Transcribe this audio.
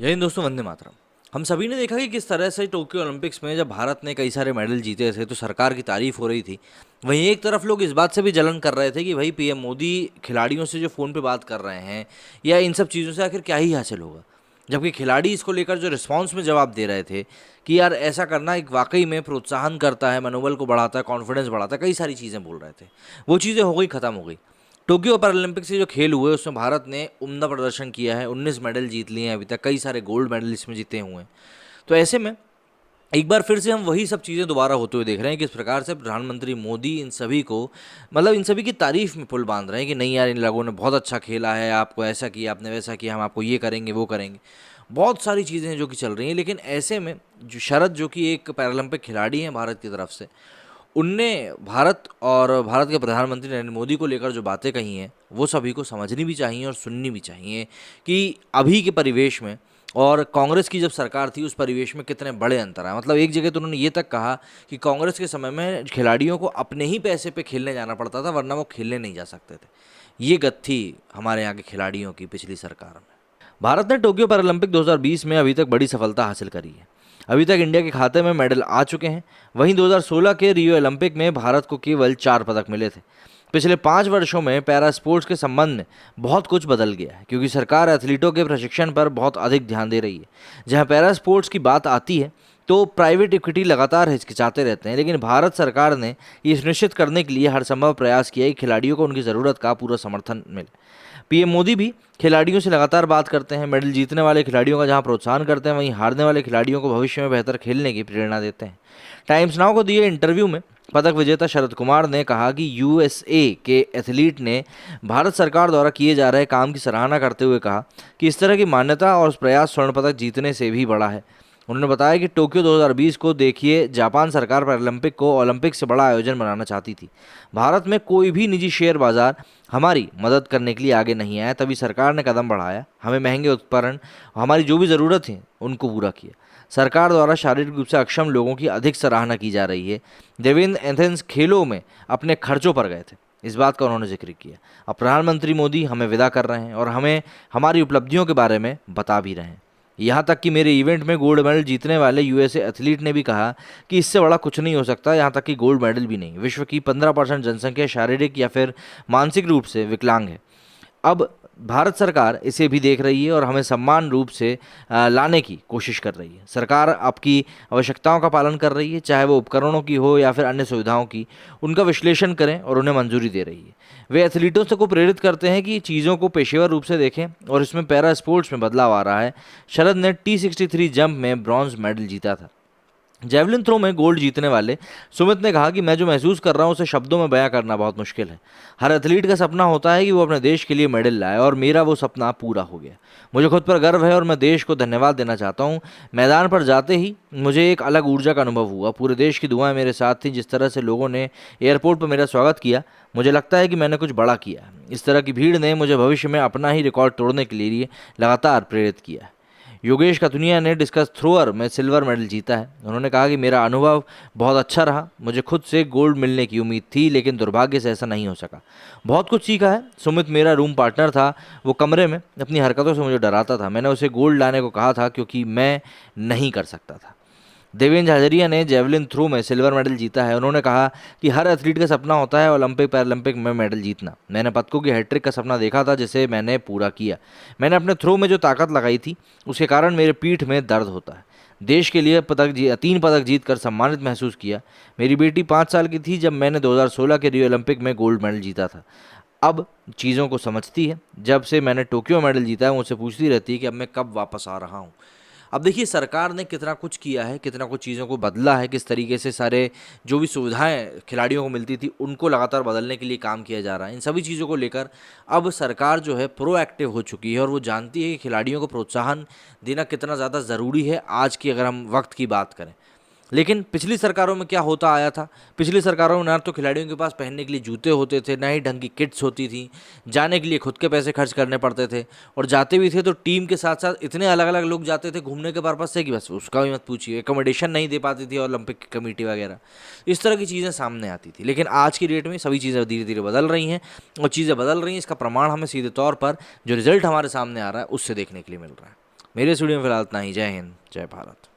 जय हिंद दोस्तों, वंदे मातरम। हम सभी ने देखा कि किस तरह से टोक्यो ओलंपिक्स में जब भारत ने कई सारे मेडल जीते थे तो सरकार की तारीफ हो रही थी। वहीं एक तरफ लोग इस बात से भी जलन कर रहे थे कि भाई पीएम मोदी खिलाड़ियों से जो फ़ोन पे बात कर रहे हैं या इन सब चीज़ों से आखिर क्या ही हासिल होगा। जबकि खिलाड़ी इसको लेकर जो रिस्पॉन्स में जवाब दे रहे थे कि यार ऐसा करना एक वाकई में प्रोत्साहन करता है, मनोबल को बढ़ाता है, कॉन्फिडेंस बढ़ाता है, कई सारी चीज़ें बोल रहे थे। वो चीज़ें हो गई, ख़त्म हो गई। टोक्यो पैरालंपिक्स से जो खेल हुए उसमें भारत ने उम्दा प्रदर्शन किया है, 19 मेडल जीत लिए हैं अभी तक, कई सारे गोल्ड मेडल इसमें जीते हुए हैं। तो ऐसे में एक बार फिर से हम वही सब चीज़ें दोबारा होते हुए देख रहे हैं कि इस प्रकार से प्रधानमंत्री मोदी इन सभी को, मतलब इन सभी की तारीफ में पुल बांध रहे हैं कि नहीं यार, इन लोगों ने बहुत अच्छा खेला है, आपको ऐसा किया, आपने वैसा किया, हम आपको ये करेंगे वो करेंगे। बहुत सारी चीज़ें हैं जो कि चल रही हैं। लेकिन ऐसे में जो शरद, जो कि एक पैरालंपिक खिलाड़ी हैं भारत की तरफ से, उनने भारत और भारत के प्रधानमंत्री नरेंद्र मोदी को लेकर जो बातें कही हैं वो सभी को समझनी भी चाहिए और सुननी भी चाहिए कि अभी के परिवेश में और कांग्रेस की जब सरकार थी उस परिवेश में कितने बड़े अंतर हैं। मतलब एक जगह तो उन्होंने ये तक कहा कि कांग्रेस के समय में खिलाड़ियों को अपने ही पैसे पे खेलने जाना पड़ता था, वरना वो खेलने नहीं जा सकते थे। ये गत थी हमारे यहाँ के खिलाड़ियों की पिछली सरकार में। भारत ने टोक्यो पैरालंपिक 2020 में अभी तक बड़ी सफलता हासिल करी है। अभी तक इंडिया के खाते में मेडल आ चुके हैं। वहीं 2016 के रियो ओलंपिक में भारत को केवल 4 पदक मिले थे। पिछले 5 वर्षों में पैरा स्पोर्ट्स के संबंध में बहुत कुछ बदल गया है, क्योंकि सरकार एथलीटों के प्रशिक्षण पर बहुत अधिक ध्यान दे रही है। जहां पैरा स्पोर्ट्स की बात आती है तो प्राइवेट इक्विटी लगातार हिचकिचाते रहते हैं, लेकिन भारत सरकार ने ये सुनिश्चित करने के लिए हर संभव प्रयास किया कि खिलाड़ियों को उनकी ज़रूरत का पूरा समर्थन मिले। पीएम मोदी भी खिलाड़ियों से लगातार बात करते हैं। मेडल जीतने वाले खिलाड़ियों का जहां प्रोत्साहन करते हैं, वहीं हारने वाले खिलाड़ियों को भविष्य में बेहतर खेलने की प्रेरणा देते हैं। टाइम्स नाउ को दिए इंटरव्यू में पदक विजेता शरद कुमार ने कहा कि यूएसए के एथलीट ने भारत सरकार द्वारा किए जा रहे काम की सराहना करते हुए कहा कि इस तरह की मान्यता और प्रयास स्वर्ण पदक जीतने से भी बड़ा है। उन्होंने बताया कि टोक्यो 2020 को देखिए, जापान सरकार पैरालंपिक को ओलंपिक से बड़ा आयोजन बनाना चाहती थी। भारत में कोई भी निजी शेयर बाजार हमारी मदद करने के लिए आगे नहीं आया, तभी सरकार ने कदम बढ़ाया। हमें महंगे उपकरण, हमारी जो भी ज़रूरत है उनको पूरा किया। सरकार द्वारा शारीरिक रूप से अक्षम लोगों की अधिक सराहना की जा रही है। देवेंद्र एथेंस खेलों में अपने खर्चों पर गए थे, इस बात का उन्होंने जिक्र किया। अब प्रधानमंत्री मोदी हमें विदा कर रहे हैं और हमें हमारी उपलब्धियों के बारे में बता भी रहे हैं। यहाँ तक कि मेरे इवेंट में गोल्ड मेडल जीतने वाले यूएसए एथलीट ने भी कहा कि इससे बड़ा कुछ नहीं हो सकता, यहाँ तक कि गोल्ड मेडल भी नहीं। विश्व की 15% जनसंख्या शारीरिक या फिर मानसिक रूप से विकलांग है। अब भारत सरकार इसे भी देख रही है और हमें सम्मान रूप से लाने की कोशिश कर रही है। सरकार आपकी आवश्यकताओं का पालन कर रही है, चाहे वो उपकरणों की हो या फिर अन्य सुविधाओं की। उनका विश्लेषण करें और उन्हें मंजूरी दे रही है। वे एथलीटों से को प्रेरित करते हैं कि चीज़ों को पेशेवर रूप से देखें और इसमें पैरा स्पोर्ट्स में बदलाव आ रहा है। शरद ने T63 जंप में ब्रॉन्ज मेडल जीता था। जेवलिन थ्रो में गोल्ड जीतने वाले सुमित ने कहा कि मैं जो महसूस कर रहा हूं उसे शब्दों में बयां करना बहुत मुश्किल है। हर एथलीट का सपना होता है कि वो अपने देश के लिए मेडल लाए, और मेरा वो सपना पूरा हो गया। मुझे खुद पर गर्व है और मैं देश को धन्यवाद देना चाहता हूं। मैदान पर जाते ही मुझे एक अलग ऊर्जा का अनुभव हुआ। पूरे देश की दुआएं मेरे साथ थी। जिस तरह से लोगों ने एयरपोर्ट पर मेरा स्वागत किया, मुझे लगता है कि मैंने कुछ बड़ा किया। इस तरह की भीड़ ने मुझे भविष्य में अपना ही रिकॉर्ड तोड़ने के लिए लगातार प्रेरित किया है। योगेश कथुनिया ने डिस्कस थ्रोअर में सिल्वर मेडल जीता है। उन्होंने कहा कि मेरा अनुभव बहुत अच्छा रहा। मुझे खुद से गोल्ड मिलने की उम्मीद थी, लेकिन दुर्भाग्य से ऐसा नहीं हो सका। बहुत कुछ सीखा है। सुमित मेरा रूम पार्टनर था। वो कमरे में अपनी हरकतों से मुझे डराता था। मैंने उसे गोल्ड लाने को कहा था क्योंकि मैं नहीं कर सकता था। देवेंद्र झाझरिया ने जेवलिन थ्रो में सिल्वर मेडल जीता है। उन्होंने कहा कि हर एथलीट का सपना होता है ओलंपिक पैरालंपिक में मेडल जीतना। मैंने पदकों की हैट्रिक का सपना देखा था, जिसे मैंने पूरा किया। मैंने अपने थ्रो में जो ताकत लगाई थी उसके कारण मेरे पीठ में दर्द होता है। देश के लिए 3 पदक जीत कर सम्मानित महसूस किया। मेरी बेटी 5 साल की थी जब मैंने 2016 के रियो ओलंपिक में गोल्ड मेडल जीता था। अब चीज़ों को समझती है। जब से मैंने टोक्यो मेडल जीता है मुझसे पूछती रहती है कि अब मैं कब वापस आ रहा हूँ। अब देखिए, सरकार ने कितना कुछ किया है, कितना कुछ चीज़ों को बदला है, किस तरीके से सारे जो भी सुविधाएं खिलाड़ियों को मिलती थी उनको लगातार बदलने के लिए काम किया जा रहा है। इन सभी चीज़ों को लेकर अब सरकार जो है प्रोएक्टिव हो चुकी है और वो जानती है कि खिलाड़ियों को प्रोत्साहन देना कितना ज़्यादा ज़रूरी है आज की, अगर हम वक्त की बात करें। लेकिन पिछली सरकारों में क्या होता आया था, पिछली सरकारों में ना तो खिलाड़ियों के पास पहनने के लिए जूते होते थे, ना ही ढंग की किट्स होती थी, जाने के लिए खुद के पैसे खर्च करने पड़ते थे, और जाते भी थे तो टीम के साथ साथ इतने अलग अलग लोग जाते थे घूमने के पर्पज़ से कि बस उसका भी मत पूछिए। एकोमोडेशन नहीं दे पाती थी ओलंपिक की कमेटी वगैरह, इस तरह की चीज़ें सामने आती थी। लेकिन आज की डेट में सभी चीज़ें धीरे धीरे बदल रही हैं, और चीज़ें बदल रही हैं इसका प्रमाण हमें सीधे तौर पर जो रिजल्ट हमारे सामने आ रहा है उससे देखने के लिए मिल रहा है। मेरे स्टूडियो में फिलहाल इतना ही। जय हिंद, जय भारत।